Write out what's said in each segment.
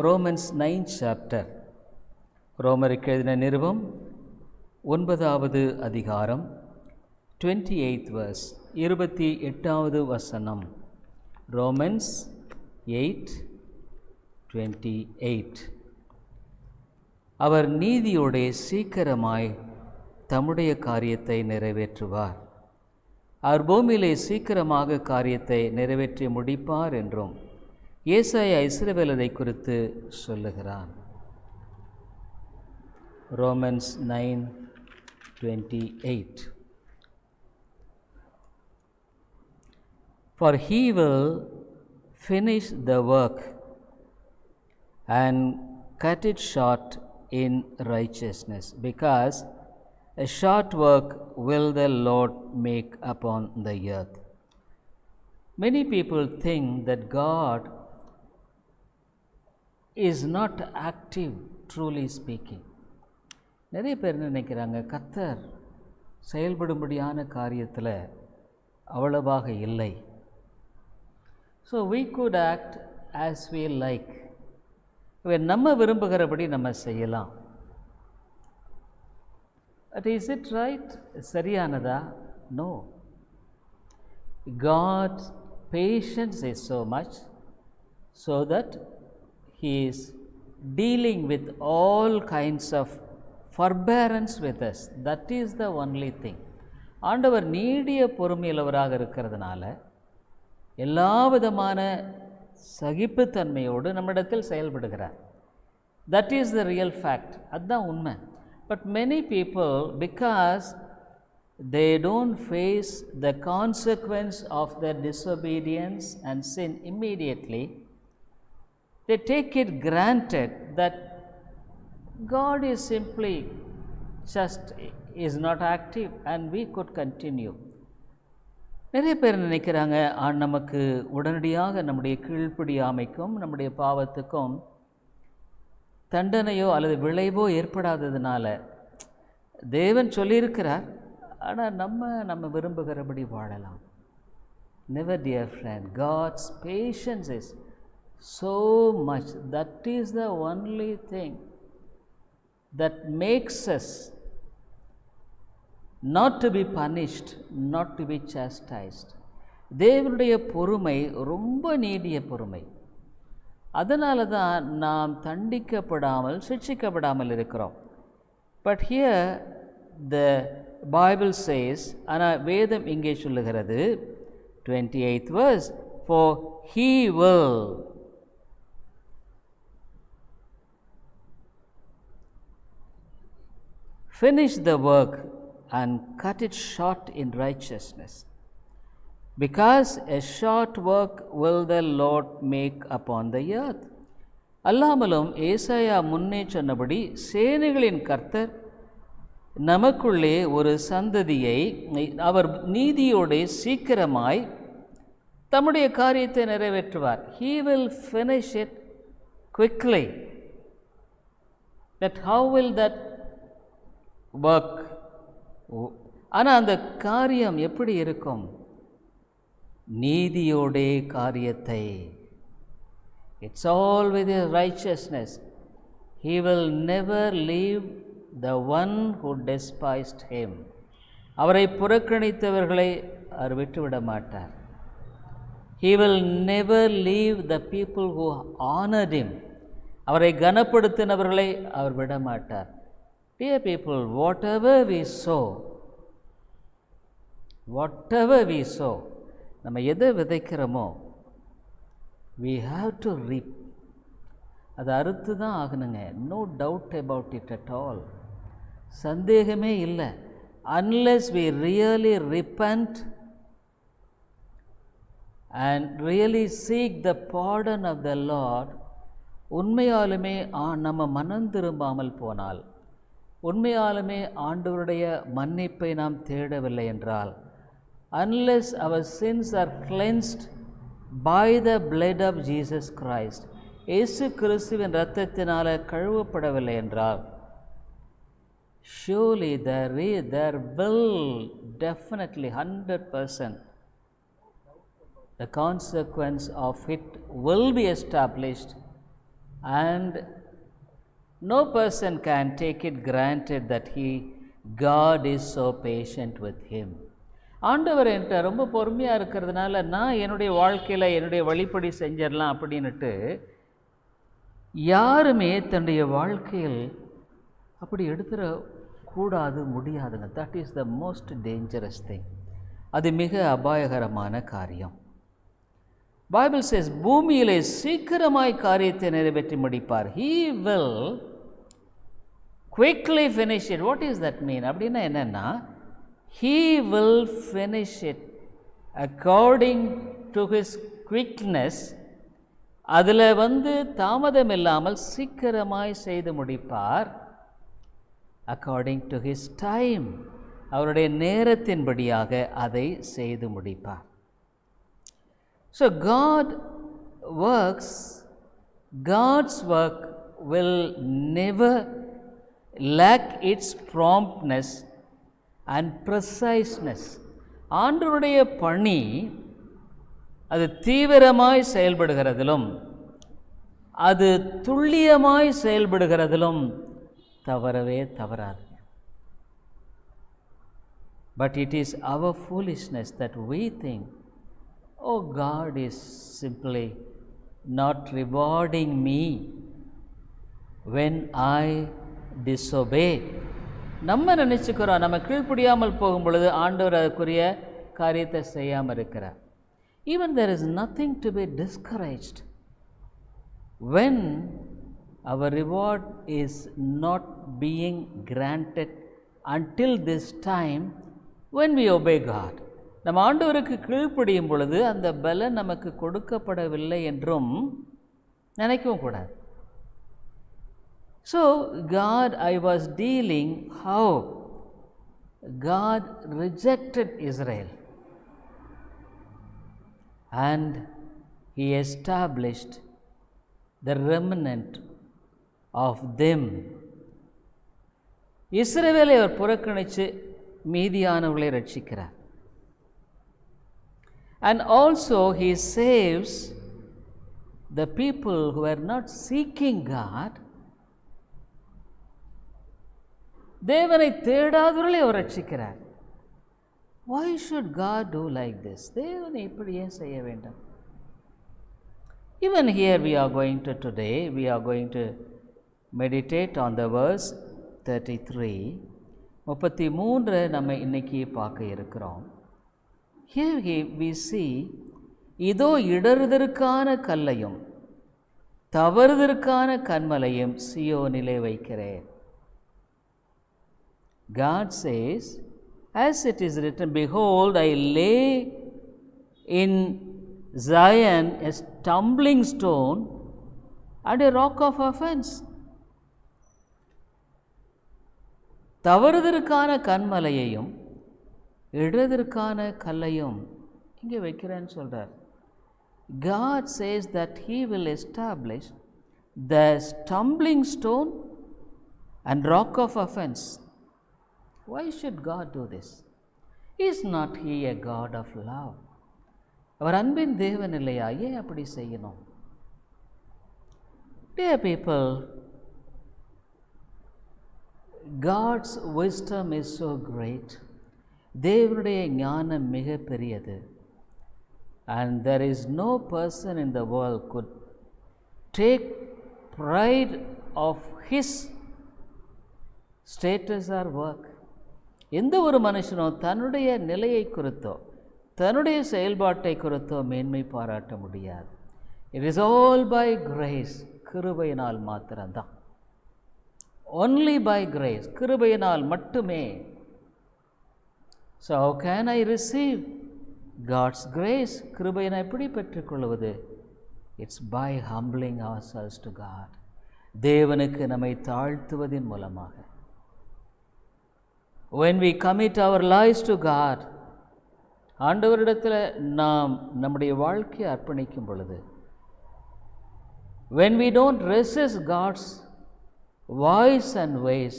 Romans 9th chapter. ரோமருக்கு எழுதின நிருபம் 9வது அதிகாரம் 28th verse 28வது வசனம். Romans 8:28. அவர் நீதியோடே சீக்கிரமாய் தம்முடைய காரியத்தை நிறைவேற்றுவார். அவர் பூமியிலே சீக்கிரமாக காரியத்தை நிறைவேற்றி முடிப்பார் என்றும் ஏசாயா இஸ்ரவேலரை குறித்து சொல்லுகிறான். Romans 9:28. For he will finish the work and cut it short in righteousness, because a short work will the Lord make upon the earth. Many people think that God is not active, truly speaking. நிறைய பேர் நினைக்கிறாங்க கர்த்தர் செயல்படும்படியான காரியத்தில் அவ்வளவாக இல்லை. So we could act as we like. நம்ம விரும்புகிறபடி நம்ம செய்யலாம். But is it right? சரியானதா? No. God's patience is so much so that He is dealing with all kinds of forbearance with us. That is the only thing. ஆண்டவர் நீடிய பொறுமையுள்ளவராக இருக்கிறதுனால எல்லா விதமான சகிப்புத்தன்மையோடு நம்மிடத்தில் செயல்படுகிறார். That is the real fact. அதுதான் உண்மை. But many people, because they don't face the consequence of their disobedience and sin immediately, they take it granted that God is simply just is not active and we could continue. நிறைய பேர் நினைக்கிறாங்க நமக்கு உடனடியாக நம்முடைய கீழ்ப்படியாமைக்கும் நம்முடைய பாவத்துக்கும் தண்டனையோ அல்லது விளைவோ ஏற்படாததுனால தேவன் சொல்லியிருக்கிறார், ஆனால் நம்ம விரும்புகிறபடி வாழலாம். Never, dear friend. God's patience is so much. That is the only thing that makes us not to be punished, not to be chastised. தேவனுடைய பொறுமை ரொம்ப நீடிய பொறுமை. அதனால தான் நாம் தண்டிக்கப்படாமல் சிட்சிக்கப்படாமல் இருக்கிறோம். But here the Bible chase, ஆனால் வேதம் இங்கே சொல்லுகிறது 28th verse, for he will finish the work and cut it short in righteousness, because a short work will the Lord make upon the earth. அல்லாமலும் ஏசாயா முன்னே சொன்னபடி சேனைகளின் கர்த்தர் நமக்குள்ளே ஒரு சந்ததியை அவர் நீதியோடு சீக்கிரமாய் தம்முடைய காரியத்தை நிறைவேற்றுவார். He will finish it quickly. That how will that work? ஆனால் அந்த காரியம் எப்படி இருக்கும்? நீதியோடே காரியத்தை. It's all with His righteousness. He will never leave the one who despised Him. அவரை புறக்கணித்தவர்களை அவர் விட்டுவிட மாட்டார். He will never leave the people who honored Him. அவரை கனப்படுத்தினவர்களை அவர் விட மாட்டார். Dear people, whatever we sow, நம்ம எதை விதைக்கிறோமோ we have to reap. அது அறுத்து தான் ஆகணுங்க. No doubt about it at all. சந்தேகமே இல்லை. Unless we really repent and really seek the pardon of the Lord, உண்மையாலுமே நம்ம மனம் திரும்பாமல் போனால், உண்மையாலுமே ஆண்டவருடைய மன்னிப்பை நாம் தேடவில்லை என்றால், unless our sins are cleansed by the blood of Jesus Christ, இயேசு கிறிஸ்துவின் இரத்தத்தினால கழுவப்படவில்லை என்றால், surely there will definitely 100% the consequence of it will be established and no person can take it granted that God is so patient with him. ஆண்டவர் என்கிட்ட ரொம்ப பொறுமையாக இருக்கிறதுனால நான் என்னுடைய வாழ்க்கையில் என்னுடைய வழிப்படி செஞ்சிடலாம் அப்படின்னுட்டு யாருமே தன்னுடைய வாழ்க்கையில் அப்படி எடுத்துட கூடாது, முடியாதுங்க. That is the most dangerous thing. அது மிக அபாயகரமான காரியம். பைபிள் சேஸ் பூமியிலே சீக்கிரமாய் காரியத்தை நிறைவேற்றி முடிப்பார். He will quickly finish it. What does that mean? அப்படின்னா என்னன்னா, He will finish it according to His quickness. அதில் தாமதம் இல்லாமல் சீக்கிரமாய் செய்து முடிப்பார். according to His time, அவருடைய நேரத்தின்படியாக அதை செய்து முடிப்பார். So God works, God's work will never lack its promptness and preciseness. ஆண்டவருடைய பணி அது தீவிரமாய் செயல்படுகிறதிலும் அது துல்லியமாய் செயல்படுகிறதிலும் தவறவே தவறாது. But it is our foolishness that we think, oh, God is simply not rewarding me when I disobey. நம்ம நினச்சிக்கிறோம், நம்ம கீழ்ப்படியாமல் போகும் பொழுது ஆண்டவர் அதுக்குரிய காரியத்தை செய்யாமல் இருக்கிறார். Even there is nothing to be discouraged when our reward is not being granted until this time when we obey God. நம்ம ஆண்டவருக்கு கீழ்ப்படியும் பொழுது அந்த பலன் நமக்கு கொடுக்கப்படவில்லை என்றும் நினைக்கவும் கூடாது. So God, I was dealing how God rejected Israel and He established the remnant of them. இஸ்ரவேலை அவர் புறக்கணித்து மீதியானவர்களை ரட்சிக்கிறார். And also He saves the people who are not seeking God. தேவனை தேடாதவர்களை அவர் ரட்சிக்கிறார். Why should God do like this? தேவனை இப்படி ஏன் செய்ய வேண்டும்? Even here we are going to today, we are going to meditate on the verse 33. 33 நம்ம இன்னைக்கு பார்க்க இருக்கிறோம். Here we see, இதோ இடறுதற்கான கல்லையும் தவறுதற்கான கன்மலையும் சியோனிலே வைக்கிறேன். God says, as it is written, behold, I lay in Zion a stumbling stone and a rock of offense. தவறுதற்கான கன்மலையையும் இடதற்கான கல்லையும் இங்கே வைக்கிறேன்னு சொல்கிறார். God says that He will establish the stumbling stone and rock of offense. Why should God do this? Is not He a God of love? அவர் அன்பின் தேவன் இல்லையா? ஏன் அப்படி செய்யணும்? Dear people, God's wisdom is so great. தேவனுடைய ஞானம் மிக பெரியது. And there is no person in the world could take pride of his status or work. எந்த ஒரு மனுஷனும் தன்னுடைய நிலையை குறித்தோ தன்னுடைய செயல்பாட்டை குறித்தோ மேன்மை பாராட்ட முடியாது. It is all by grace. கிருபையினால் மாத்திரம்தான். Only by grace. கிருபையினால் மட்டுமே. So how can I receive God's grace? கிருபையை நான் எப்படி பெற்றுக்கொள்வது? It's by humbling ourselves to God. தேவனுக்கு நம்மை தாழ்த்துவதின் மூலமாக. When we commit our lives to God, ஆண்டவரிடத்தில் நாம் நம்முடைய வாழ்க்கையை அர்ப்பணிக்கும் பொழுது, when we don't resist God's voice and ways,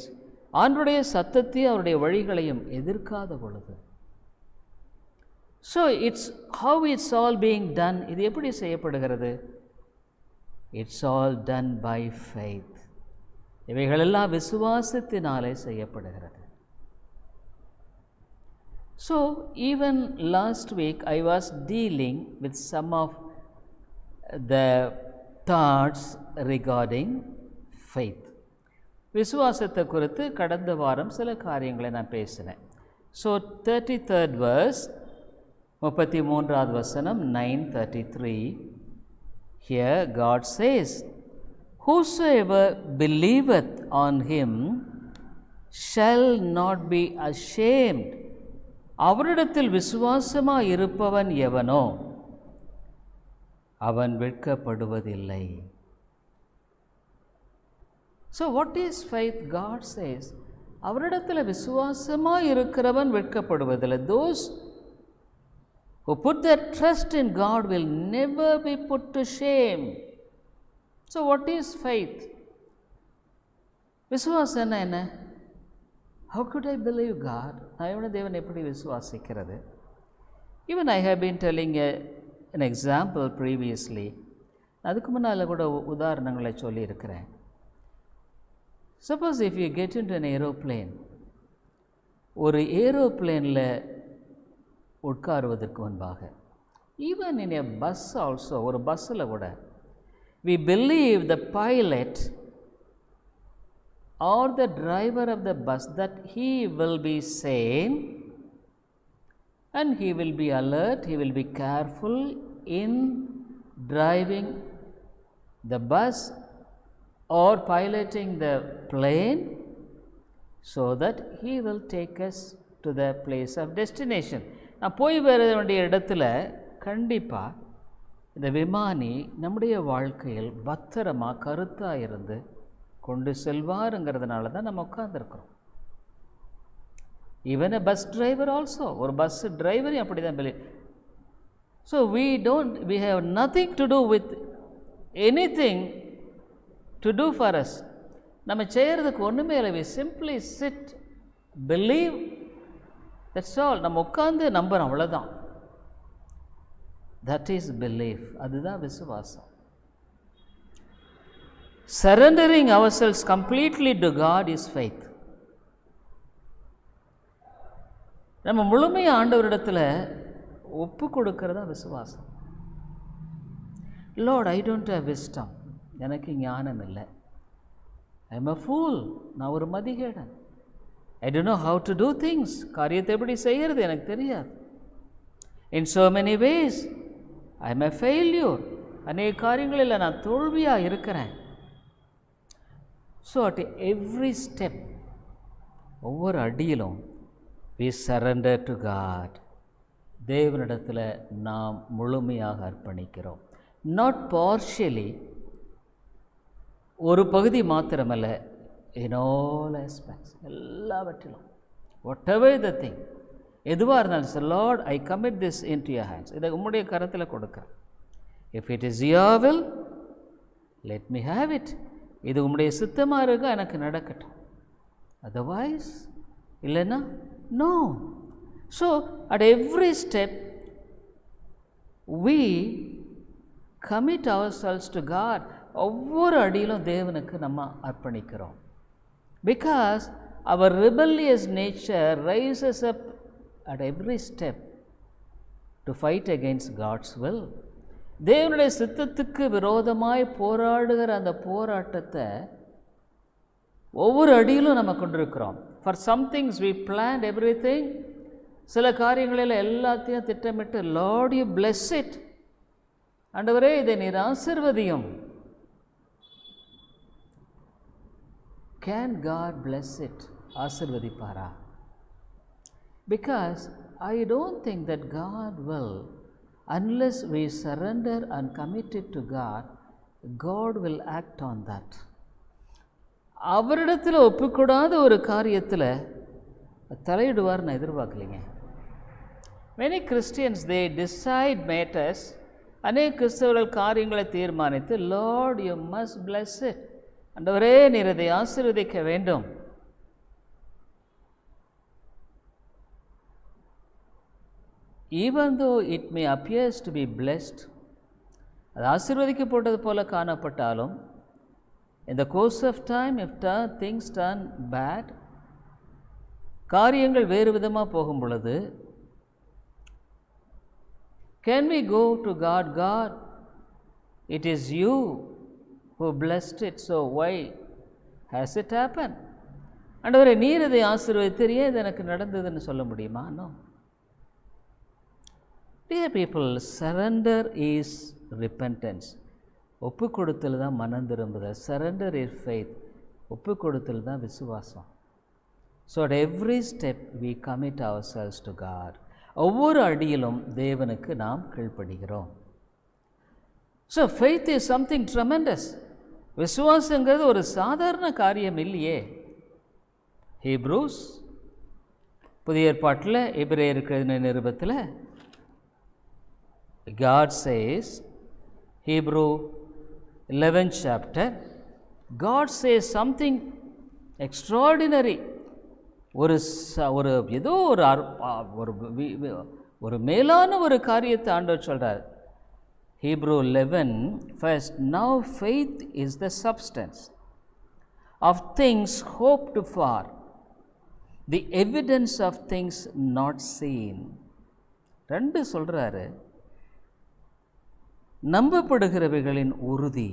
ஆண்டவருடைய சத்தத்தையும் அவருடைய வழிகளையும் எதிர்க்காத பொழுது, so it's how it's all being done. இது எப்படி செய்யப்படுகிறது? It's all done by faith. இவைகளெல்லாம் விசுவாசத்தினாலே செய்யப்படுகிறது. So even last week I was dealing with some of the thoughts regarding faith. விசுவாசத்தை குறித்து கடந்த வாரம் சில காரியங்களை நான் பேசினேன். So 33rd verse, 33வது வசனம், 9:33. Here God says, whosoever believeth on him shall not be ashamed. அவரிடத்தில் விசுவாசமாய் இருப்பவன் எவனோ அவன் வெட்கப்படுவதில்லை. So what is faith? God says, அவரிடத்தில் விசுவாசமாய் இருக்கிறவன் வெட்கப்படுவதில்லை. Those who put their trust in God will never be put to shame. So what is faith? விசுவாசம் என்ன? How could I believe God? நான் தேவன் எப்படி விசுவாசிக்கிறது? Even I have been telling an example previously. அதுக்கு முன்னால் கூட உதாரணங்களை சொல்லி இருக்கிறேன். Suppose if you get into an aeroplane, ஒரு ஏரோப்ளேனில் உட்காருவதற்கு முன்பாக, even in a bus also, ஒரு பஸ்ஸில் கூட, we believe the pilot or the driver of the bus that he will be sane and he will be alert, he will be careful in driving the bus or piloting the plane so that he will take us to the place of destination. நான் போய் வர வேண்டிய இடத்துல கண்டிப்பாக இந்த விமானி நம்முடைய வாழ்க்கையில் பத்திரமாக கருத்தாக இருந்து கொண்டு செல்வாருங்கிறதுனால தான் நம்ம உட்கார்ந்துருக்கிறோம். Even a bus driver also, ஒரு பஸ் டிரைவரையும் அப்படி தான் believe. So we have nothing to do with anything to do for us. நம்ம செய்கிறதுக்கு ஒன்றுமே இல்லை. we simply sit, believe, that's all. நம்ம உட்கார்ந்து நம்புகிறோம், அவ்வளோதான். that is belief. அதுதான் விசுவாசம். surrendering ourselves completely to God is faith. நம்ம முழுமையாக ஆண்டவரிடத்தில் ஒப்பு கொடுக்கறதா விசுவாசம். Lord, I don't have wisdom, எனக்கு ஞானம் இல்லை. ஐ எம் அ ஃபூல், நான் ஒரு மதிகேடன். I don't know how to do things, காரியத்தை எப்படி செய்கிறது எனக்கு தெரியாது. In so many ways I am a failure, அநேக காரியங்களில் நான் தோல்வியாக இருக்கிறேன். ஸோ அட் எவ்ரி ஸ்டெப், ஒவ்வொரு அடியிலும் we surrender to God. தேவனிடத்தில் நாம் முழுமையாக அர்ப்பணிக்கிறோம். நாட் பார்ஷியலி, ஒரு பகுதி மாத்திரமல்ல, in all aspects, எல்லாவற்றிலும். whatever the thing, எதுவாக இருந்தாலும், say Lord, I commit this into your hands, இதை உம்முடைய கரத்தில் கொடுக்கிறேன். if it is your will, let me have it. இது உம்முடைய சித்தமாக இருக்க எனக்கு நடக்கட்டும். otherwise இல்லைன்னா no. so at every step we commit ourselves to God. ஒவ்வொரு அடியிலும் தேவனுக்கு நம்ம அர்ப்பணிக்கிறோம். because our rebellious nature rises up at every step to fight against God's will. தேவனுடைய சித்தத்துக்கு விரோதமாய் போராடுகிற அந்த போராட்டத்தை ஒவ்வொரு அடியிலும் நம்ம கொண்டிருக்கிறோம். for some things we planned everything. சில காரியங்களில் எல்லாத்தையும் திட்டமிட்டு, Lord, you bless it, ஆண்டவரே இதை நீர் ஆசீர்வதியும். Can God bless it? ஆசீர்வதிப்பாரா? because I don't think that God will, unless we surrender and commit it to God, God will act on that. அவரிடத்தில் ஒப்புக்கூடாத ஒரு காரியத்தில் தலையிடுவார் நான் எதிர்பார்க்கலைங்க. many Christians, they decide matters. அநேக கிறிஸ்தவர்கள் காரியங்களை தீர்மானித்து, Lord, you must bless it, ஆண்டவரே நீர் இதை ஆசீர்வதிக்க வேண்டும். even though it may appears to be blessed, அது ஆசீர்வதிக்கப்பட்டது போல காணப்பட்டாலும் in the course of time if things turn bad, காரியங்கள் வேறு விதமாக போகும் பொழுது, can we go to God? God, it is you who blessed it, so why has it happened? ஆண்டவரே, நீர் இதை ஆசீர்வதித்தீர், ஏன் இது எனக்கு நடந்ததுன்னு சொல்ல முடியுமா? No. Dear people, surrender is repentance. ஒப்பு கொடுத்தல் தான் மனம் திரும்புதல். Surrender is faith. ஒப்பு கொடுத்தல் தான் விசுவாசம். So at every step we commit ourselves to God. ஒவ்வொரு அடியிலும் தேவனுக்கு நாம் கீழ்ப்படுகிறோம். So faith is something tremendous. விசுவாசங்கிறது ஒரு சாதாரண காரியம் இல்லையே. ஹீப்ரூஸ் புதிய ஏற்பாட்டில் எபிரேயருக்கு எழுதின நிருபத்தில் God says, Hebrew 11th chapter, God says something extraordinary. ஒரு ஏதோ ஒரு மேலான ஒரு காரியத்தை ஆண்டவர் சொல்கிறார். Hebrew 11 first, now faith is the substance of things hoped for, the evidence of things not seen. ரெண்டு சொல்கிறாரு. நம்பப்படுகிறவைகளின் உறுதி.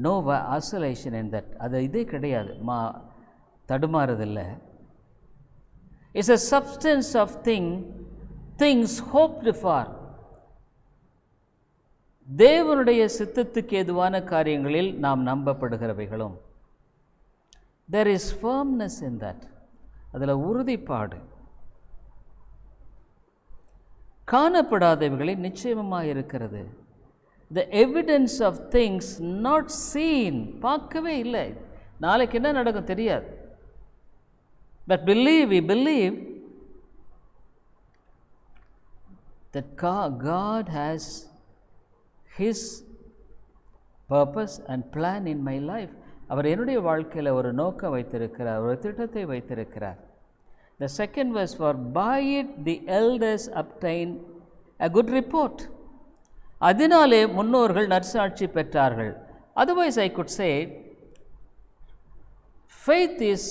No oscillation in that. அது இதே கிடையாது, தடுமாறுதில்லை. It's a substance of things hoped for. தேவனுடைய சித்தத்துக்கு ஏதுவான காரியங்களில் நாம் நம்பப்படுகிறவைகளும். there is firmness in that. அதில் உறுதிப்பாடு. காணப்படாதவைகளை நிச்சயமாக இருக்கிறது. the evidence of things not seen. பார்க்கவே இல்லை, நாளைக்கு என்ன நடக்கும் தெரியாது. but we believe that God has His purpose and plan in my life. அவர் என்னுடைய வாழ்க்கையில் ஒரு நோக்கம் வைத்திருக்கிறார், ஒரு திட்டத்தை வைத்திருக்கிறார். The second verse, for by it the elders obtained a good report. அதனாலே முன்னோர்கள் நற்சாட்சி பெற்றார்கள். Otherwise I could say faith is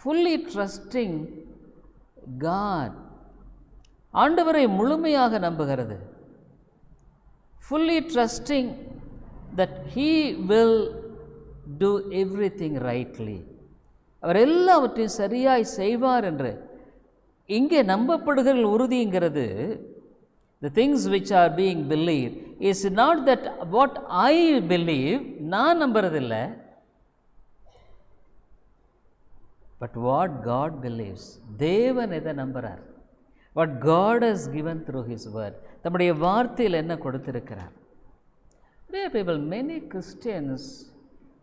fully trusting God. ஆண்டவரை முழுமையாக நம்புகிறது. fully trusting that He will do everything rightly. அவர் எல்லாவற்றையும் சரியாய் செய்வார் என்று இங்கே நம்பப்படுகிற உறுதிங்கிறது, the things which are being believed is not that what I believe, நான் நம்புறதில்லை, but what God believes. தேவன் எதை நம்புகிறார்? what God has given through His word. தம்முடைய வார்த்தையில் என்ன கொடுத்திருக்கிறார்? Dear people, many Christians,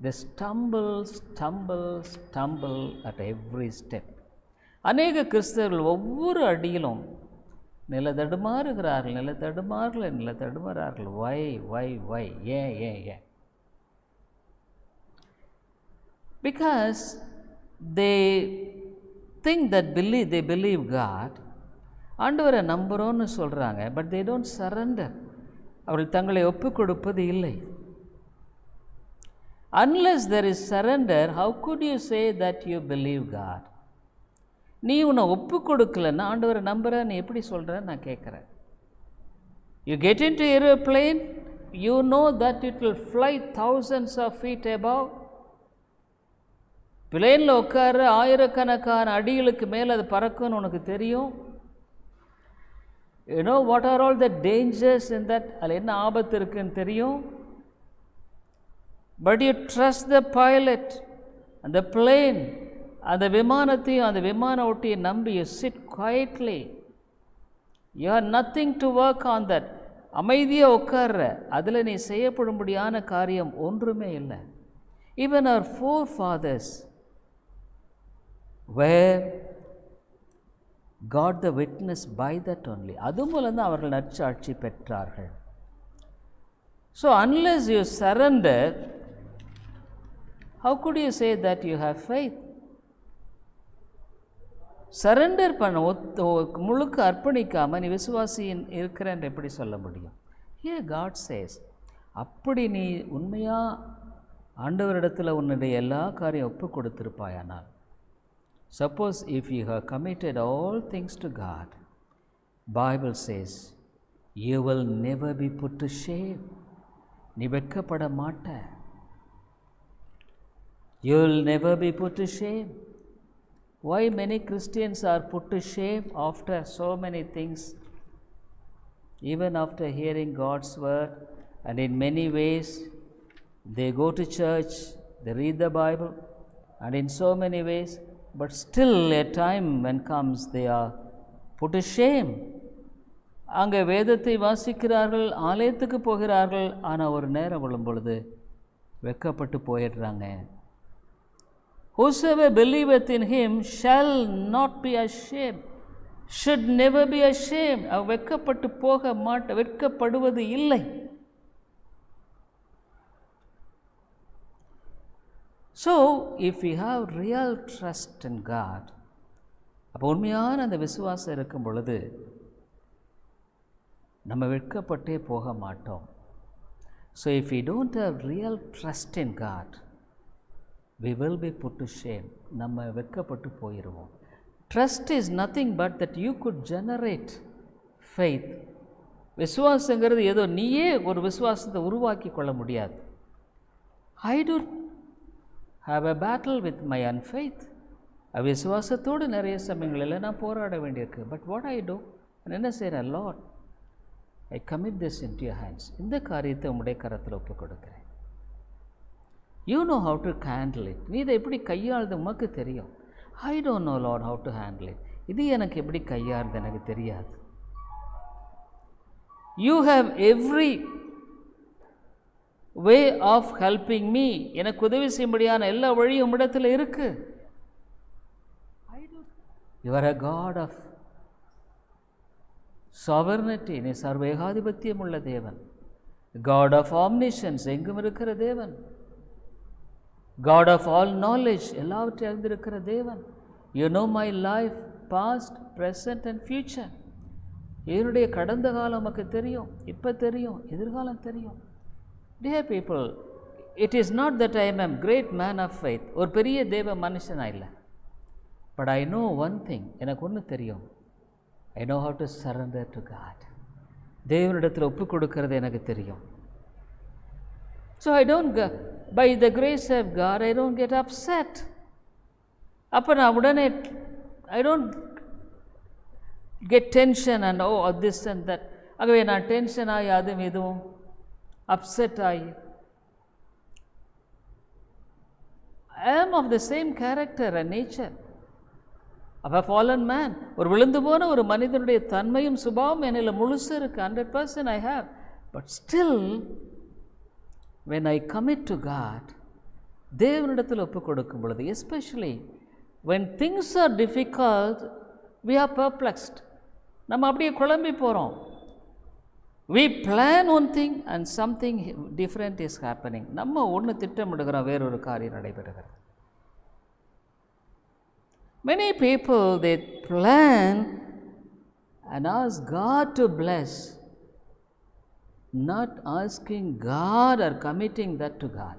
they stumble at every step. அநேக கிறிஸ்தவர்கள் ஒவ்வொரு அடியிலும் நிலத்தடுமாறுகிறார்கள். why ஏன்? because they think that they believe God, ஆண்டவரை நம்புகிறோன்னு சொல்கிறாங்க, but they don't surrender. அவர்கள் தங்களை ஒப்பு கொடுப்பது இல்லை. unless there is surrender, how could you say that you believe God? நீ உன்னை ஒப்பு கொடுக்கலன்னா ஆண்டவரை நம்புகிறேன்னு எப்படி சொல்கிறேன்னு நான் கேட்குறேன். you get into airplane, you know that it will fly thousands of feet above. பிளேனில் உட்கார ஆயிரக்கணக்கான அடிகளுக்கு மேலே அது பறக்கும்னு உனக்கு தெரியும். you know what are all the dangers in that, அதில் என்ன ஆபத்து இருக்குன்னு தெரியும். but you trust the pilot and the plane, அந்த விமானத்தையும் அந்த விமான ஓட்டியை நம்பி you sit quietly. you have nothing to work on that. அமைதியாக உட்கார்ற, அதில் நீ செய்யப்படும்படியான காரியம் ஒன்றுமே இல்லை. even our forefathers were got the witness by that only. அது மூலம் தான் அவர்கள் நற்சாட்சி பெற்றார்கள். so unless you surrender, how could you say that you have faith? Surrender பண்ண முழுக்க அர்ப்பணிக்காமல் நீ விசுவாசியின் இருக்கிறேன் எப்படி சொல்ல முடியும்? Here God says, அப்படி நீ உண்மையாக ஆண்டவரிடத்தில் உன்னுடைய எல்லா காரியம் ஒப்பு கொடுத்திருப்பாயானால், suppose if you have committed all things to God, Bible says you will never be put to shame. நீ வெட்கப்பட மாட்ட. You will never be put to shame. Why many Christians are put to shame after so many things, even after hearing God's word, and in many ways they go to church, they read the Bible, and in so many ways, but still a time when comes they are put to shame. அங்கே வேதத்தை வாசிக்கிறார்கள், ஆலயத்துக்கு போகிறார்கள், ஆனால் ஒரு நேரம் விழும் பொழுது வெட்கப்பட்டு போயிடுறாங்க. Whosoever believeth in him shall not be ashamed, should never be ashamed. வெட்கப்பட்டு போக மாட்ட, வெட்கப்படுவது இல்லை. So if we have real trust in God, அப்போ உண்மையான அந்த விசுவாசம் இருக்கும் பொழுது நம்ம வெட்கப்பட்டே போக மாட்டோம். So if we don't have real trust in God, we will be put to shame. நம்ம வெட்கப்பட்டு போயிடுவோம். Trust is nothing but that you could generate faith. விசுவாசங்கிறது ஏதோ நீயே ஒரு விசுவாசத்தை உருவாக்கி கொள்ள முடியாது. I do have a battle with my unfaith. விசுவாசத்தோடு நிறைய சமயங்களில் நான் போராட வேண்டியிருக்கு. பட் வாட் ஐ டூ, நான் என்ன செய்கிறேன்? Lord, I commit this into your hands. இந்த காரியத்தை உங்களுடைய கரத்தில் ஒப்பு கொடுக்குறேன். You know how to handle it. நீ இதை எப்படி கையாளுது உமக்கு தெரியும். I don't know Lord how to handle it. இது எனக்கு எப்படி கையாளுது எனக்கு தெரியாது. You have every way of helping me. எனக்கு உதவி செய்யும்படியான எல்லா வழியும் உம்மிடத்தில் இருக்கு. You are a God of sovereignty. நீ சர்வேகாதிபத்தியம் உள்ள தேவன். காட் ஆஃப் ஆம்னிஷன்ஸ், எங்கும் இருக்கிற தேவன். காட் ஆஃப் ஆல் நாலேஜ், எல்லாவற்றையும் அறிந்திருக்கிற தேவன். You know my life, past, present and future. என்னுடைய கடந்த காலம் உமக்கு தெரியும், இப்போ தெரியும், எதிர்காலம் தெரியும். Dear people, it is not that I am a great man of faith. ஒரு பெரிய தேவ மனுஷனா இல்லை. But I know one thing. எனக்கு ஒன்று தெரியும். I know how to surrender to God. தேவனிடத்தில் ஒப்பு கொடுக்கிறது எனக்கு தெரியும். So I don't, by the grace of God, I don't get upset. அப்போ நான் உடனே I don't get tension and this and that. ஆகவே நான் டென்ஷன் ஆகி அதுவும் இதுவும் upset ஆகி, I am of the same character and nature of a fallen man. ஒரு விழுந்து போன ஒரு மனிதனுடைய தன்மையும் சுபாவம் என்னில் முழுசு இருக்கு. 100% I have. But still, when I commit to God, தேவனிடத்தில் ஒப்பு கொடுக்கும் பொழுது, especially when things are difficult, we are perplexed. நம்ம அப்படியே குழம்பி போகிறோம். We plan one thing and something different is happening. நம்ம ஒன்று திட்டமிடுகிறோம், வேறொரு காரியம் நடைபெறுகிறது. Many people, they plan and ask God to bless, not asking God or committing that to God.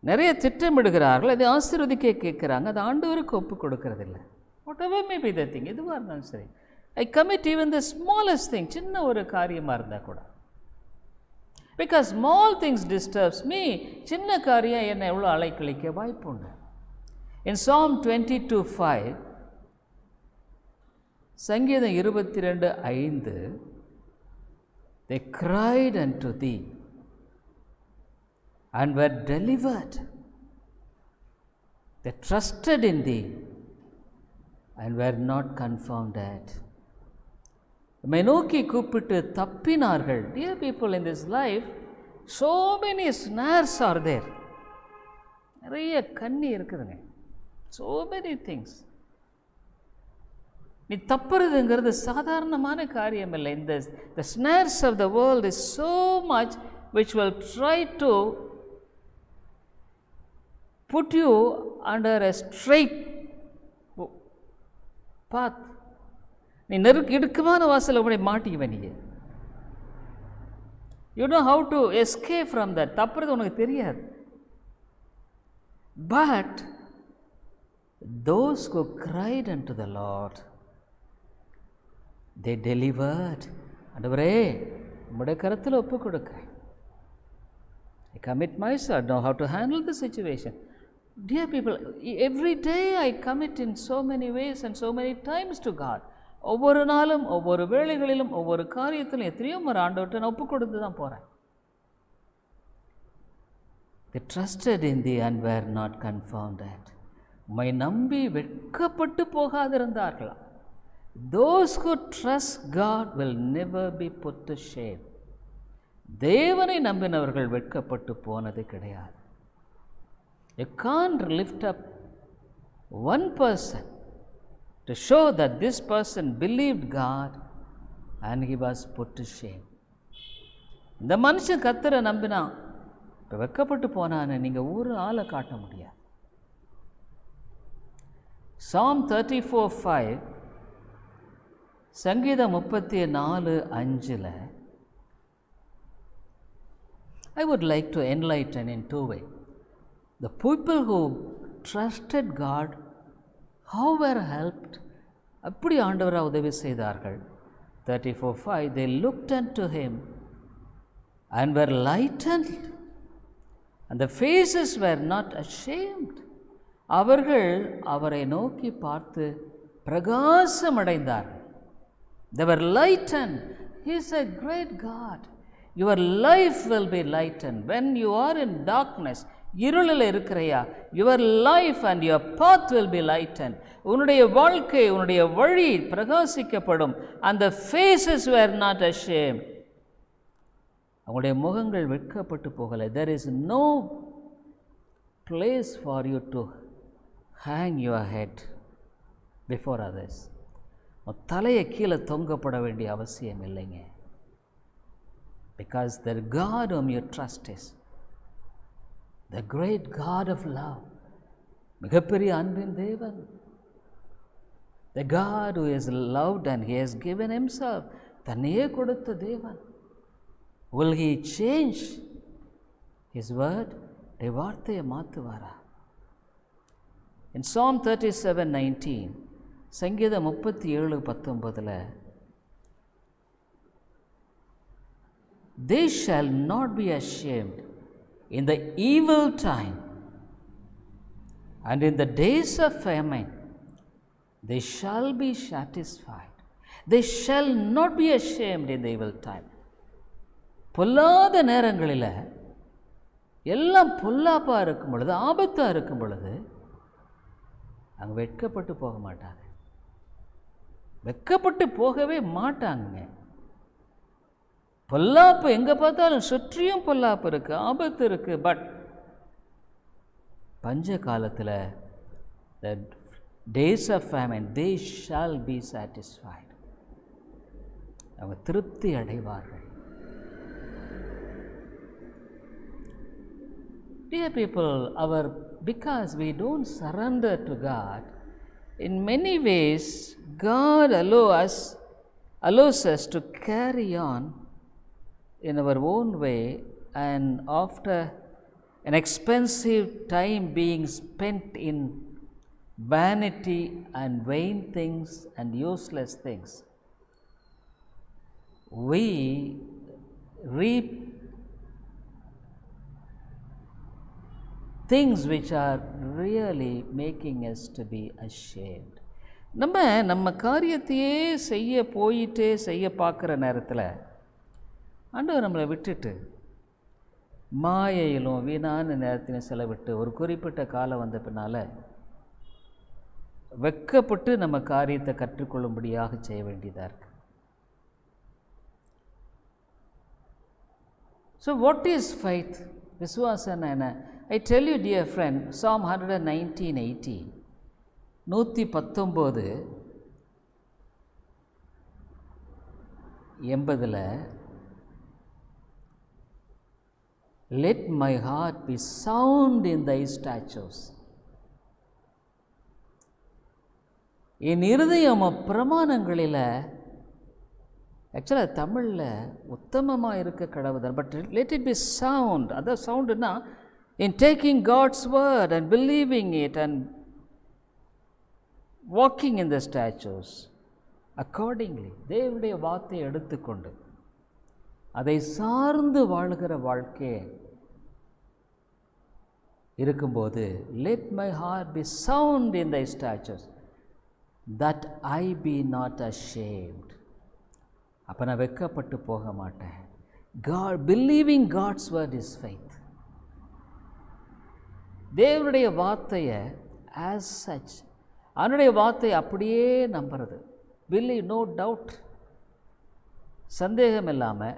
நிறைய திட்டமிடுகிறார்கள், அதை ஆசீர்வதிக்க கேட்குறாங்க, அது ஆண்டவருக்கு ஒப்பு கொடுக்கறதில்லை. whatever may be the thing, எதுவாக இருந்தாலும் சரி, I commit even the smallest thing, சின்ன ஒரு காரியமாக இருந்தால் கூட. Because small things disturbs me. சின்ன காரியம் என்னை எவ்வளோ அலைக்கழிக்க வாய்ப்பு உண்டு. In Psalm 22:5, சங்கீதம் 22:5, they cried unto thee and were delivered. They trusted in thee and were not confounded. நம்மை நோக்கி கூப்பிட்டு தப்பினார்கள். Dear people, in this life, so many snares are there. நிறைய கண்ணி இருக்குதுங்க. So many things. நீ தப்புறதுங்கிறது சாதாரணமான காரியம் இல்லை. The snares of the world is so much which will try to put you under a straight path. நீ இடுக்கமான வாசலில் கூட மாட்டிக்குவேன். நீங்கள் You know how to escape from that. தப்புறது உனக்கு தெரியாது. But those who cried unto the Lord, they delivered. ஆண்டவரே உம்முடைய கரத்தில் ஒப்பு கொடுக்கிறேன். I commit myself, know how to handle the situation. Dear people, every day I commit in so many ways and so many times to God. ஒவ்வொரு நாளும் ஒவ்வொரு வேளைகளிலும் ஒவ்வொரு காரியத்திலும் எத்தனையோ முறை ஆண்டவர்கிட்ட நான் ஒப்பு கொடுத்து தான் போகிறேன். They trusted in thee and were not confounded. உம்மை நம்பி வெட்கப்பட்டு போகாதிருந்தார்களா? Those who trust God will never be put to shame. தேவனை நம்பினவர்கள் வெட்கப்பட்டு போனது கிடையாது. You can't lift up one person to show that this person believed God and he was put to shame. இந்த மனுஷன் கர்த்தரை நம்பினான், இப்போ வெட்கப்பட்டு போனான்னு நீங்கள் ஒரு ஆளை காட்ட முடியாது. Psalm 34:5, சங்கீதம் 34:5 I would like to enlighten in two ways. The people who trusted God, how were helped? அப்படி ஆண்டவரை உதவி செய்தார்கள். 34:5 They looked unto him and were lightened, and the faces were not ashamed. அவர்கள் அவரை நோக்கி பார்த்து பிரகாசம் அடைந்தார்கள். They were lightened. He is a great God. Your life will be lightened. When you are in darkness, இருளில் இருக்கிறையா, your life and your path will be lightened. உன்னுடைய வாழ்க்கை, உன்னுடைய வழி பிரகாசிக்கப்படும். And the faces were not ashamed. அவங்களுடைய முகங்கள் வெட்கப்பட்டு போகலை. There is no place for you to hang your head before others. தலையை கீழே தொங்கப்பட வேண்டிய அவசியம் இல்லைங்க. Because the God whom you trust is the great God of love. மிகப்பெரிய அன்பின் தேவன். The God who is loved and he has given himself. தன்னையே கொடுத்த தேவன். Will he change his word? வார்த்தையை மாற்றுவாரா? In Psalm 37:19, சங்கீதம் 37:19 They shall not be ashamed in the evil time, and in the days of famine they shall be satisfied. They shall not be ashamed in the evil time. பொல்லாத நேரங்களில் எல்லாம் பொல்லாப்பாக இருக்கும் பொழுது, ஆபத்தாக இருக்கும் பொழுது அங்கே வெட்கப்பட்டு போக மாட்டாங்க. வெட்கப்பட்டு போகவே மாட்டாங்க. பொல்லாப்பு எங்கே பார்த்தாலும் சுற்றியும் பொல்லாப்பு இருக்குது, ஆபத்து இருக்குது. பட் பஞ்ச காலத்தில் the days of famine they shall be satisfied. அவங்க திருப்தி அடைவார்கள். Dear people, because we don't surrender to God, in many ways God allows us to carry on in our own way, and after an expensive time being spent in vanity and vain things and useless things, we reap things which are really making us to be ashamed. நம்ம காரியத்தையே செய்ய பார்க்குற நேரத்தில் ஆண்டவர் நம்மளை விட்டுட்டு மாயையிலும் வீணான நேரத்திலும் செலவிட்டு ஒரு குறிப்பிட்ட காலம் வந்த பின்னால் வெட்கப்பட்டு நம்ம காரியத்தை கற்றுக்கொள்ளும்படியாக செய்ய வேண்டியதாக இருக்குது. So what is faith? விசுவாசம் என்ன? I tell you, dear friend, Psalm 119:18, 119:80 Let my heart be sound in thy statutes. என் இருதயம் பிரமாணங்களில் ஆக்சுவலாக தமிழில் உத்தமமாக இருக்க கடவுள், but let it be sound. அதான் சவுண்டுன்னா in taking God's word and believing it and walking in the statutes accordingly. தேவனுடைய வார்த்தையை எடுத்துக்கொண்டு அதை சார்ந்து வாழுகிற வாழ்க்கையை இருக்கும்போது, let my heart be sound in thy statutes that I be not ashamed. அப்போ நான் வெட்கப்பட்டு போக மாட்டேன். God, believing God's word is faith. தேவனுடைய வார்த்தையை as such, அவனுடைய வார்த்தை அப்படியே நம்புறது. believe, no doubt, சந்தேகம் இல்லாமல்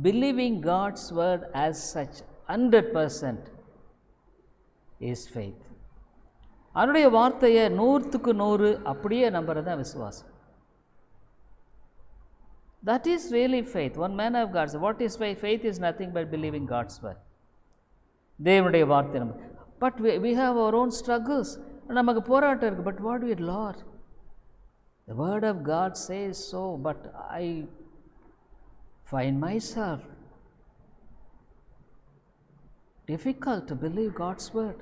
believing God's word as such 100% is faith. அவனுடைய வார்த்தையை 100க்கு 100 அப்படியே நம்புறது தான் விசுவாசம். That is really faith. One man of God said, what is faith? Faith is nothing but believing God's word. தேவனுடைய வார்த்தை நம்ம. But we have our own struggles. நமக்கு போராட்டம் இருக்குது. But what we Lord? The word of God says so, but I find myself difficult to believe God's word.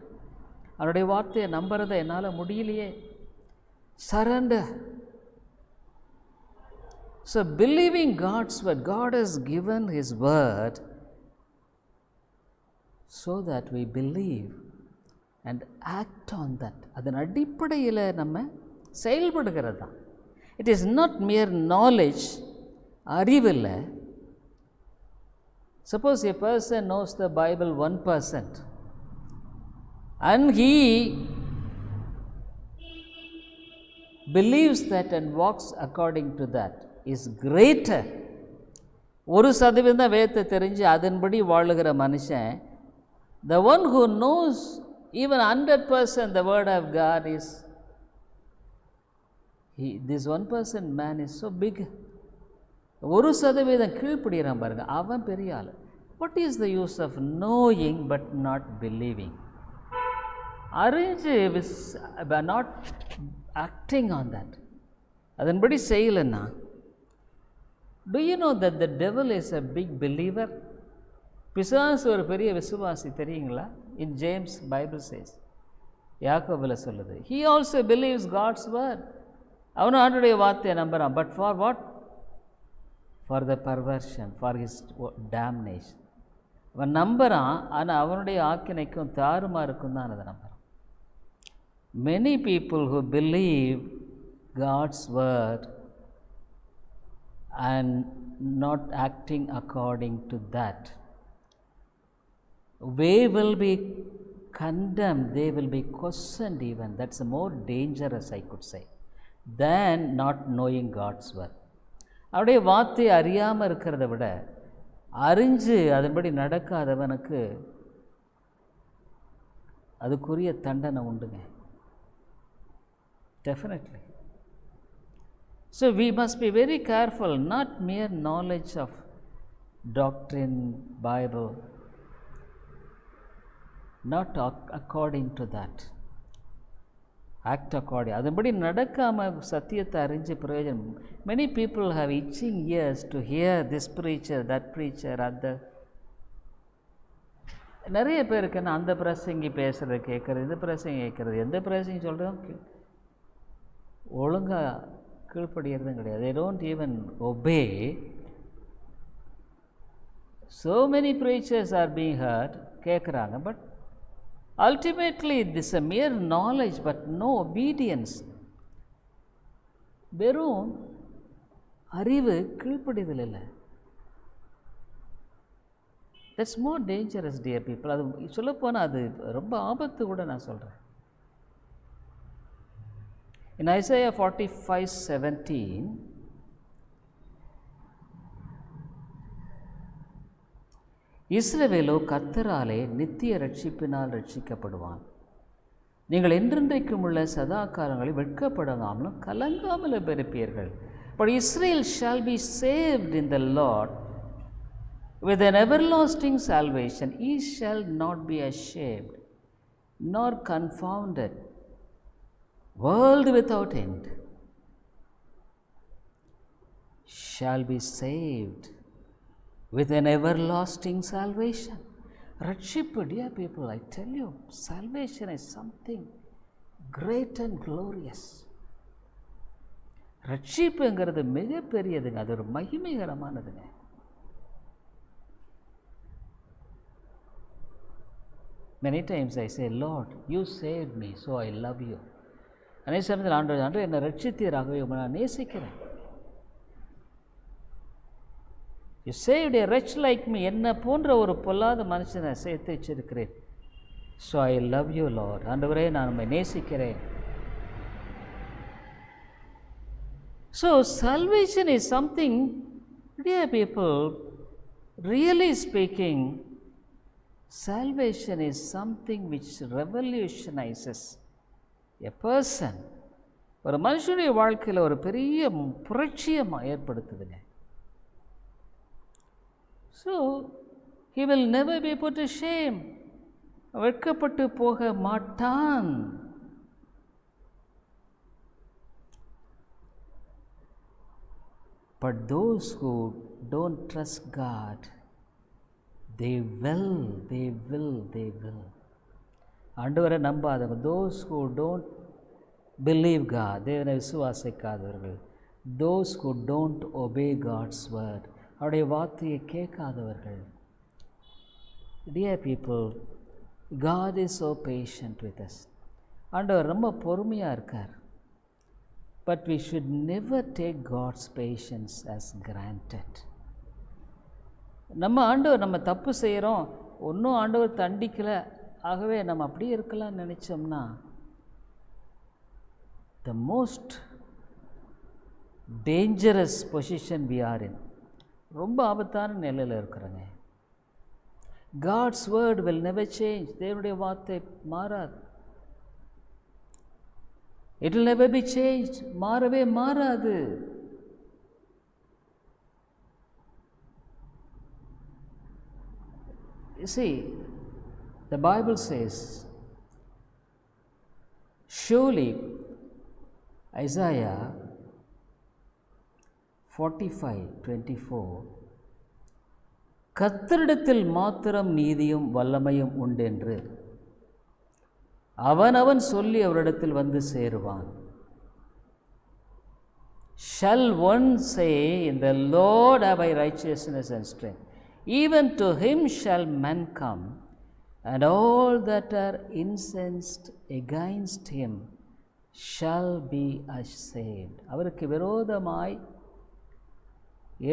அவருடைய வார்த்தையை நம்புறதை என்னால் முடியலையே. Surrender. So believing God's word, God has given His word so that we believe and act on that. அதன் அடிப்படையில் நம்ம செயல்படுகிறது தான். It is not mere knowledge, அறிவில்லை. Suppose a person knows the Bible 1% and he believes that and walks according to that, is greater. 1% தான் வேதத்தை தெரிஞ்சு அதன்படி வாழுகிற மனுஷன், the one who knows even 100% the word of God is, this 1% man is so big. 1% கீழ்ப்படுகிறான் பாருங்க, அவன் பெரிய ஆள். What is the use of knowing but not believing? அறிஞ்சு but not acting on that, அதன்படி செய்யலைன்னா. Do you know that the devil is a big believer? பிசாசு ஒரு பெரிய விசுவாசி, தெரியுங்களா? In James Bible says, யாக்கோபில் சொல்லுது, he also believes God's word. அவனும் ஆண்டவருடைய வார்த்தையை நம்புறான். But for what? For the perversion, for his damnation. அவன் நம்புறான், ஆனால் அவனுடைய ஆக்கினைக்கும் தாறுமாறுக்கும் தான் அதை நம்புறான். Many people who believe God's word and not acting according to that, they will be condemned, they will be questioned even. That's more dangerous, I could say, than not knowing God's word. அவருடைய வார்த்தையை அறியாமல் இருக்கிறத விட அறிஞ்சு அதன்படி நடக்காதவனுக்கு அதுக்குரிய தண்டனை உண்டுங்க. Definitely. So we must be very careful, not mere knowledge of doctrine, Bible, not according to that. Act according. அதன்படி நடக்காமல் சத்தியத்தை அறிஞ்சு பிரயோஜனம். Many people have itching ears to hear this preacher, that preacher, other. நிறைய பேருக்கு என்ன, அந்த பிரசங்கி பேசுகிறத கேட்குறது, இந்த பிரசங்கி கேட்குறது, எந்த பிரசங்கி சொல்கிறதும் ஒழுங்காக கீழ்ப்படுகிறதும் கிடையாது. They don't even obey. So many preachers are being heard, கேட்குறாங்க, but ultimately this is a mere knowledge but no obedience. வெறும் அறிவு, கீழ்ப்படிதல் இல்லை. That's more dangerous, dear people. அது சொல்லப்போனால் அது ரொம்ப ஆபத்து கூட நான் சொல்கிறேன். In Isaiah 45:17, இஸ்ரவேலோ கர்த்தராலே நித்திய ரட்சிப்பினால் ரட்சிக்கப்படுவான். நீங்கள் என்றென்றைக்கும் உள்ள சதா காலங்களில் வெட்கப்படாமலும் கலங்காமலும் இருப்பீர்கள். But Israel shall be saved in the Lord with an everlasting salvation. He shall not be ashamed nor confounded, world without end shall be saved with an everlasting salvation. ரட்சிப்பு, dear people, I tell you, salvation is something great and glorious. ரட்சிப்புங்கிறது மிகப்பெரியதுங்க, அது ஒரு மகிமைகரமானதுங்க. Many times I say, Lord, you saved me, so I love you. அநேக சமயத்தில் ஆண்டவர் என்னை ரட்சித்தீராகவே நான் நேசிக்கிறேன். You saved a wretch like me, என்னை போன்ற ஒரு பொல்லாத மனுஷனை சேர்த்து வச்சிருக்கிறேன். So I love you, Lord. ஆண்டவரே, நான் உம்மை நேசிக்கிறேன். So salvation is something, dear people, really speaking, salvation is something which revolutionizes a person. ஒரு மனுஷனுடைய வாழ்க்கையில் ஒரு பெரிய புரட்சியை ஏற்படுத்துதுங்க. So he will never be put to shame. வெட்கப்பட்டு போக மாட்டான். But those who don't trust God, they will. ஆண்டவரை நம்பாதவங்க, those who don't believe God, தேவனை விசுவாசிக்காதவர்கள், those who don't obey God's word, அவருடைய வார்த்தையை கேட்காதவர்கள். Dear people, God is so patient with us. ஆண்டவர் ரொம்ப பொறுமையாக இருக்கார். But we should never take God's patience as granted. நம்ம ஆண்டவர் நம்ம தப்பு செய்கிறோம், ஒன்றும் ஆண்டவர் தண்டிக்கலை, ஆகவே நம்ம அப்படியே இருக்கலாம்னு நினச்சோம்னா the most dangerous position we are in, ரொம்ப ஆபத்தான நிலையில் இருக்கிறோங்க. God's word will never change. தேவனுடைய வார்த்தை மாறாது. It will never be changed. மாறவே மாறாது. You see, the Bible says, surely, Isaiah 45:24, கர்த்தரிடத்தில் மாத்திரம் நீதியும் வல்லமையும் உண்டென்று அவனவன் சொல்லி அவரிடத்தில் வந்து சேருவான். Shall one say, in the Lord have I righteousness and strength? Even to him shall men come, and all that are incensed against him shall be ashamed. அவருக்கு விரோதமாய்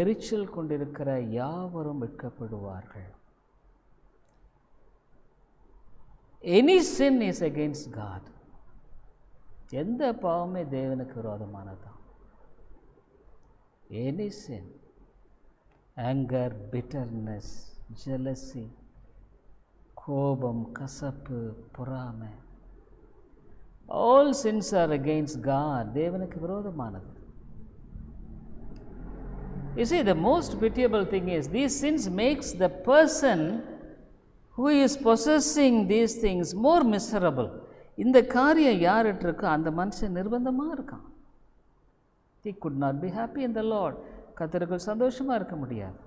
எரிச்சல் கொண்டிருக்கிற யாவரும் வெட்கப்படுவார்கள். Any sin is against God. எந்த பாவமே தேவனுக்கு விரோதமானதான். Any sin, anger, bitterness, jealousy, கோபம், கசப்பு, பொறாமை, all sins are against God. தேவனுக்கு விரோதமானது. You see, the most pitiable thing is these sins makes the person who is possessing these things more miserable. இந்த காரியம் யார்கிட்ட இருக்கோ அந்த மனுஷன் நிர்பந்தமாக இருக்கான். He could not be happy in the Lord. கர்த்தருக்குள் சந்தோஷமாக இருக்க முடியாது.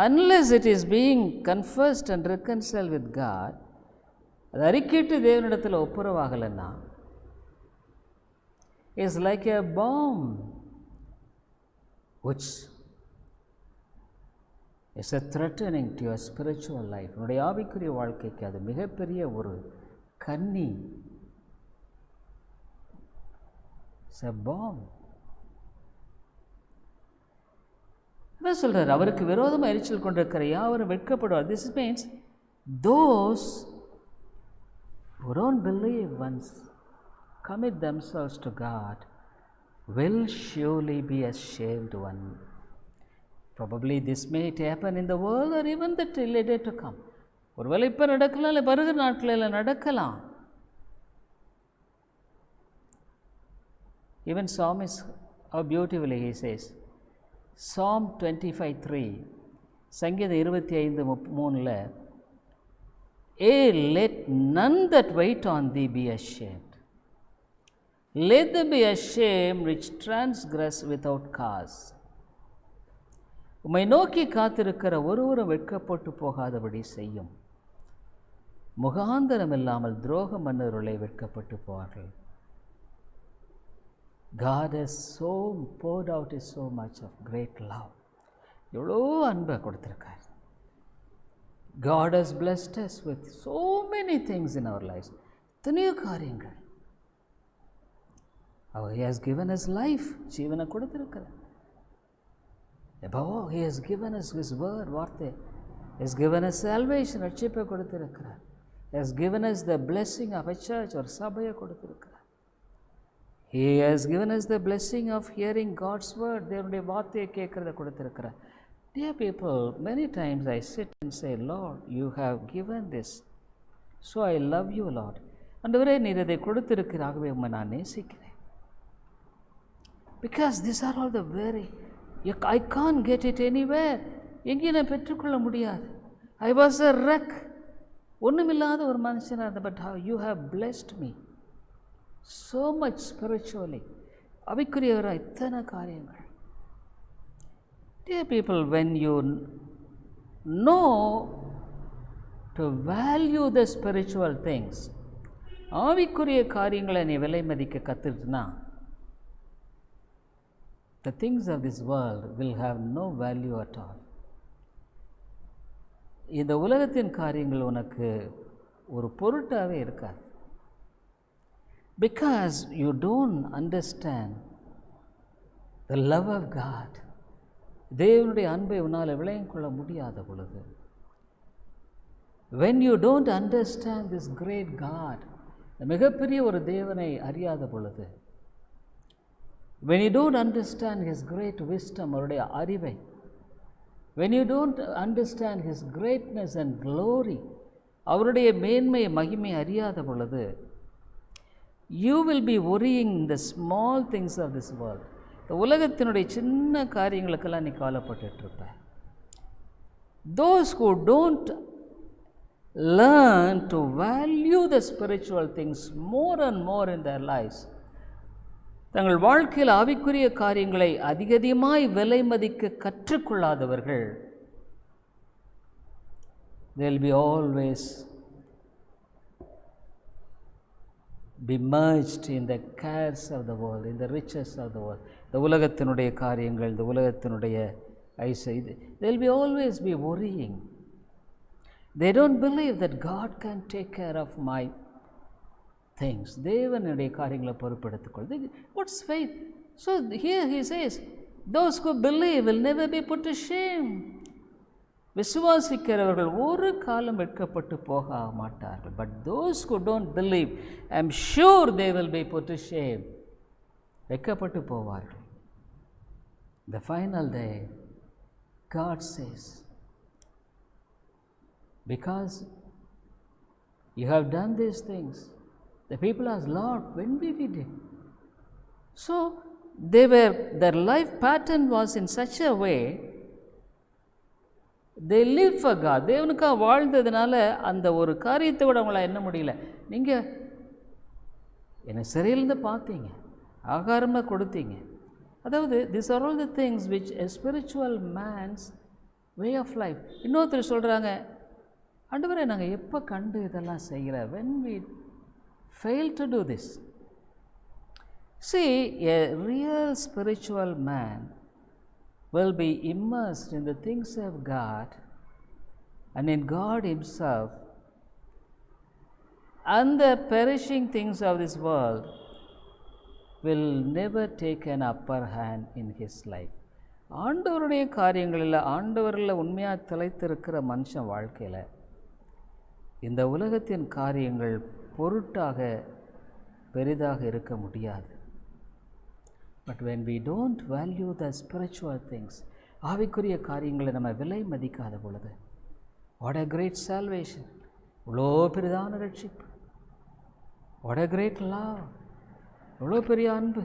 Unless it is being confessed and reconciled with God, அது அறிக்கையிட்டு தேவனிடத்தில் ஒப்புரவாகலைன்னா, is like a bomb which is a threatening to your spiritual life. உன்னுடைய ஆவிக்குரிய வாழ்க்கைக்கு அது மிகப்பெரிய ஒரு கண்ணி. It's a bomb. அதான் சொல்கிறார், அவருக்கு விரோதமாக எரிச்சல் கொண்டிருக்கிற யாவரும் வெட்கப்படுவார். This means those who don't believe once commit themselves to God will surely be ashamed one. Probably this may happen in the world or even the later to come. ஒருவேளை இப்போ நடக்கலாம், இல்லை வருகிற நாட்களில் நடக்கலாம். Even Psalmist, how beautifully he says, Psalm 25:3, சங்கீதம் 25:3, let none that wait on thee be ashamed. Let them be ashamed which transgress without cause. உம்மை நோக்கி காத்திருக்கிற ஒருவரும் வெட்கப்பட்டு போகாதபடி செய்யும். முகாந்தரம் இல்லாமல் துரோகம் பண்ணுவர்களை வெட்கப்பட்டு போவார்கள். God has so poured out so much of great love. எவ்வளோ அன்பை கொடுத்துருக்கார். God has blessed us with so many things in our lives. எத்தனையோ காரியங்கள். He has given us life. ஜீவனை கொடுத்திருக்கிறார். Above all, He has given us His word, வார்த்தை. He has given us salvation, ரட்சிப்பை கொடுத்திருக்கிறார். He has given us the blessing of a church, ஒரு சபையை கொடுத்திருக்கிறார். He has given us the blessing of hearing God's word. தேவனுடைய வார்த்தையை கேட்கிறத கொடுத்திருக்கிறார். Dear people, many times I sit and say, Lord, you have given this, so I love you, Lord. ஆண்டவரே, நீர் இதை கொடுத்திருக்கிறாகவே உம்மை நான் நேசிக்கிறேன். Because these are all the very, I can't get it anywhere. எங்கேயும் நான் பெற்றுக்கொள்ள முடியாது. I was a wreck. ஒன்றுமில்லாத ஒரு மனுஷனாக இருந்தேன். But how you have blessed me so much spiritually. அவைக்குரியவராக இத்தனை காரியங்கள். Dear people, when you know to value the spiritual things, ஆவிக்குரிய காரியங்களை நீ விலை மதிக்க கற்றுட்டுனா, the things of this world will have no value at all. இந்த உலகத்தின் காரியங்கள் உனக்கு ஒரு பொருட்டாகவே இருக்காது. Because you don't understand the love of God. தேவனுடைய அன்பை உன்னால் விளங்கிக் கொள்ள முடியாத பொழுது, when you don't understand this great God, மிகப்பெரிய ஒரு தேவனை அறியாத பொழுது, when you don't understand His great wisdom, அவருடைய அறிவை, when you don't understand His greatness and glory, அவருடைய மேன்மை மகிமை அறியாத பொழுது, you will be worrying the small things of this world. இந்த உலகத்தினுடைய சின்ன காரியங்களுக்கெல்லாம் நீ கவலைப்பட்டுருப்ப. Those who don't learn to value the spiritual things more and more in their lives, தங்கள் வாழ்க்கையில் ஆவிக்குரிய காரியங்களை அதிகமாய் விலை மதிக்க கற்றுக்கொள்ளாதவர்கள், they will be always be merged in the cares of the world, in the riches of the world. இந்த உலகத்தினுடைய காரியங்கள், இந்த உலகத்தினுடைய ஐசை, they will be always be worrying. They don't believe that God can take care of my things. தேவனுடைய காரியங்களை பொறுப்பெடுத்துக்கொள். What's faith? So here he says, those who believe will never be put to shame. விசுவாசிக்கிறவர்கள் ஒரு காலம் வெட்கப்பட்டு போக மாட்டார்கள். But those who don't believe, I am sure they will be put to shame. வெட்கப்பட்டு போவார்கள். The final day, God says, because you have done these things, the people ask, Lord, when we did it? So their life pattern was in such a way, they live for God. தேவனுக்காக வாழ்ந்ததுனால அந்த ஒரு காரியத்தை விட அவங்களால என்ன முடியல. நீங்கள் என்னை சிறையிலேருந்து பார்த்தீங்க, ஆகாரமாக கொடுத்தீங்க. அதாவது these are all the things which a spiritual man's way of life. இன்னொருத்தர் சொல்கிறாங்க, ஆண்டவரே நாங்கள் எப்போ கண்டு இதெல்லாம் செய்கிற, when we fail to do this. See, a real spiritual man will be immersed in the things of God and in God Himself, and the perishing things of this world will never take an upper hand in his life. ஆண்டவருடைய காரியங்களில், ஆண்டவரில் உண்மையாக திளைத்திருக்கிற மனுஷன் வாழ்க்கையில் இந்த உலகத்தின் காரியங்கள் பொருட்டாக பெரிதாக இருக்க முடியாது. But when we don't value the spiritual things, ஆவிக்குரிய காரியங்களை நம்ம விலை மதிக்காத பொழுது, what a great salvation, இவ்வளோ பெரிதான ரட்சிப்பு, what a great love, இவ்வளோ பெரிய அன்பு,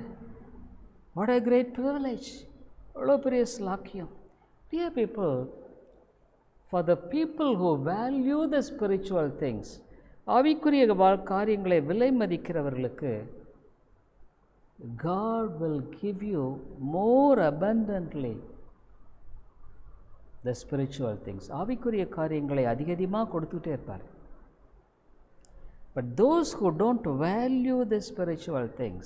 what a great privilege, இவ்வளோ பெரிய ஸ்லாக்கியம். Dear people, for the people who value the spiritual things, ஆவிக்குரிய காரியங்களை விலை மதிக்கிறவர்களுக்கு God will give you more abundantly the spiritual things. ஆவிக்குரிய காரியங்களை அதிகமாக கொடுத்துட்டே இருப்பார். But those who don't value the spiritual things,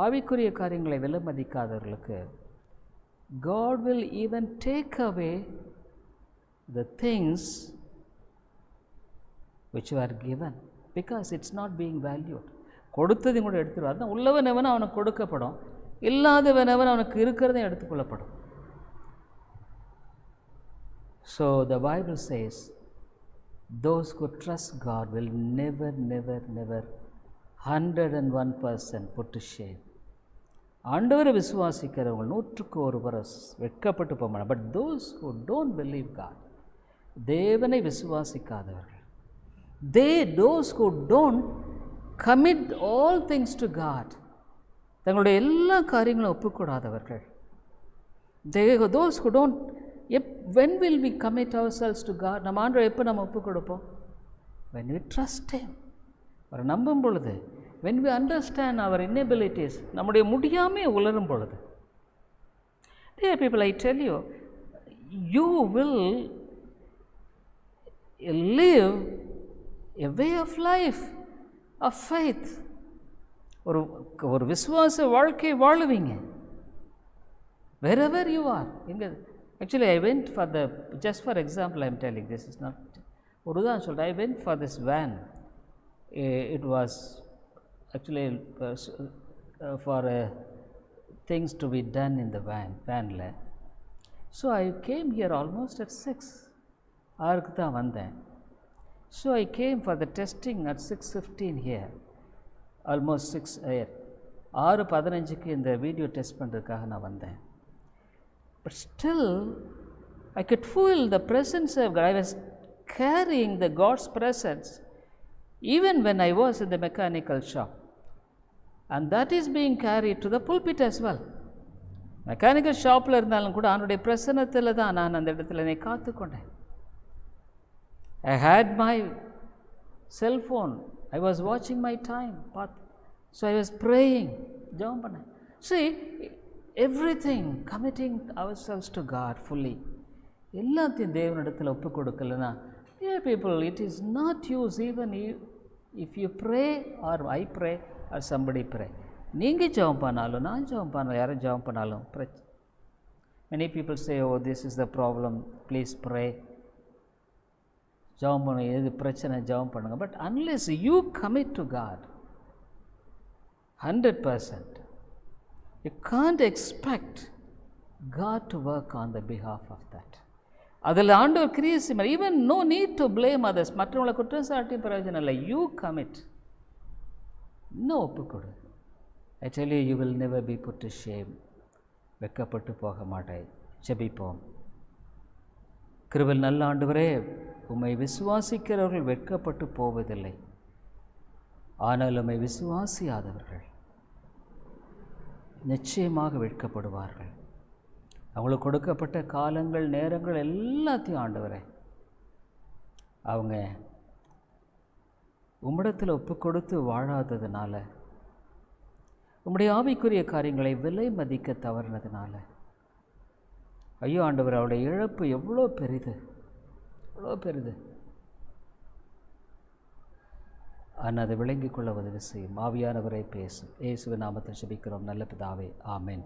ஆவிக்குரிய காரியங்களை விலை மதிக்காதவர்களுக்கு God will even take away the things which were given because it's not being valued. கொடுத்ததையும் கூட எடுத்துருவார். தான் உள்ளவன் எவன் அவனுக்கு கொடுக்கப்படும், இல்லாதவன் எவன் அவனுக்கு இருக்கிறதையும் எடுத்துக்கொள்ளப்படும். So the Bible says those who trust God will never 101% put to shame. ஆண்டவரை விசுவாசிக்கிறவங்க 100% வெட்கப்பட்டு போக மாட்டாங்க. But those who don't believe God, தேவனை விசுவாசிக்காதவர்கள், those who don't commit all things to God, தங்களுடைய எல்லா காரியங்களும் ஒப்புக்கூடாதவர்கள், those who don't, when will we commit ourselves to God? நம்ம ஆண்டவரை எப்போ நம்ம ஒப்பு கொடுப்போம்? when we trust Him. அவரை நம்பும் பொழுது, when we understand our inabilities, நம்முடைய முடியாமே உலரும் பொழுது. Dear people, I tell you, you will live a way of life of faith. ஒரு விசுவாச வாழ்க்கை வாழுவீங்க. wherever you are. Actually I went for the, just for example I am telling, this is not ஒரு உதாரணம் சொல்கிறேன். I went for this van. It was actually for things to be done in the vanல. So I came here almost at 6. 6க்கு தான் வந்தேன். So I came for the testing at 6:15 here, almost 6:15க்கு இந்த video test பண்ணுறதுக்காக நான் வந்தேன். But still I could feel the presence of God. I was carrying the God's presence even when I was in the mechanical shop, and that is being carried to the pulpit as well. Mechanical ஷாப்பில் இருந்தாலும் கூட அவனுடைய பிரசன்னத்தில் தான் நான் அந்த இடத்துல என்னை காத்துக்கொண்டேன். I had my cell phone. I was watching my time. So I was praying. ஜெபம் பண்ணேன். See, everything, committing ourselves to God fully. எல்லாத்தையும் தேவனிடத்தில் ஒப்பு கொடுக்கலனா, dear people, it is not use even if you pray or I pray or somebody pray. நீங்கள் ஜெபம் பண்ணாலும் நான் ஜெபம் பண்ணாலும் யாரும் ஜெபம் பண்ணாலும் many people say, oh, this is the problem, please pray. ஜெபம் பண்ண எது பிரச்சனை ஜெபம் பண்ணுங்க. But unless you commit to God 100%, you can't expect God to work on the behalf of that. அதில் ஆண்டவர் கிரியை செய்வார். even no need to blame others. மற்றவங்களை குற்றம் சாட்டி பிரயோஜனம் இல்லை. you commit. இன்னும் ஒப்புக்கொடு. I tell you, you will never be put to shame. வெட்கப்பட்டு போக மாட்டாய். ஜெபிப்போம். கிருபையில் நல்ல ஆண்டவரே, உம்மை விசுவாசிக்கிறவர்கள் வெட்கப்பட்டு போவதில்லை. ஆனால் உம்மை விசுவாசியாதவர்கள் நிச்சயமாக வெட்கப்படுவார்கள். அவங்களுக்கு கொடுக்கப்பட்ட காலங்கள் நேரங்கள் எல்லாத்தையும் ஆண்டவரே அவங்க உம்மிடத்தில் ஒப்பு கொடுத்து வாழாததுனால, உம்முடைய ஆவிக்குரிய காரியங்களை விலை மதிக்க தவறினதுனால, ஐயோ ஆண்டவர், அவருடைய இழப்பு எவ்வளோ பெரிது, எவ்வளோ பெரிது. ஆனால் அதை விளங்கிக் கொள்ள உதவி செய்யும். ஆவியானவரை பேசும். இயேசுவின் நாமத்தில் ஜெபிக்கிறோம் நல்ல பிதாவே, ஆமென்.